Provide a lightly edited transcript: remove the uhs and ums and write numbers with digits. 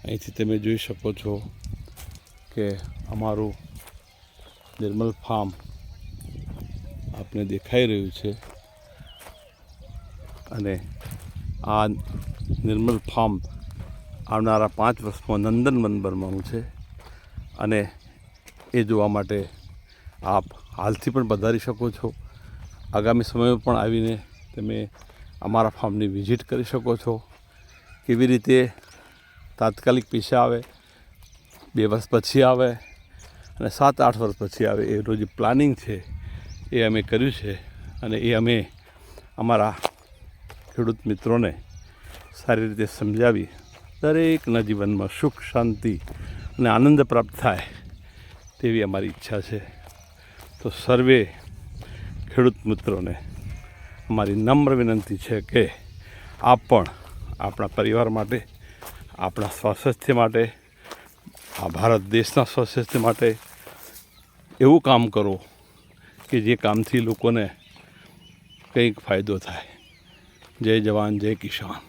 અહીંથી તમે જોઈ શકો છો કે અમારું નિર્મલ ફાર્મ આપને દેખાઈ રહ્યું છે અને આ નિર્મલ ફાર્મ આવનારા 5 વર્ષમાં નંદનવન બનવાનું છે અને એ જોવા માટે આપ હાલથી પણ પધારી શકો છો. આગામી સમયમાં પણ આવીને તમે અમારા ફાર્મની વિઝિટ કરી શકો છો. કેવી રીતે તાત્કાલિક પૈસા આવે, 2 વર્ષ પછી આવે અને 7-8 વર્ષ પછી આવે, એનું જે પ્લાનિંગ છે એ અમે કર્યું છે અને એ અમે અમારા ખેડૂત મિત્રોને સારી રીતે સમજાવી દરેકના જીવનમાં સુખ, શાંતિ અને આનંદ પ્રાપ્ત થાય તેવી અમારી ઈચ્છા છે. તો સર્વે ખેડૂત મિત્રોને અમારી નમ્ર વિનંતી છે કે આપ પણ આપણા પરિવાર માટે, આપણા સ્વાસ્થ્ય માટે, આ ભારત દેશના સ્વાસ્થ્ય માટે એવું કામ કરો કે જે કામથી લોકોને કંઈક ફાયદો થાય. જય જવાન, જય કિસાન.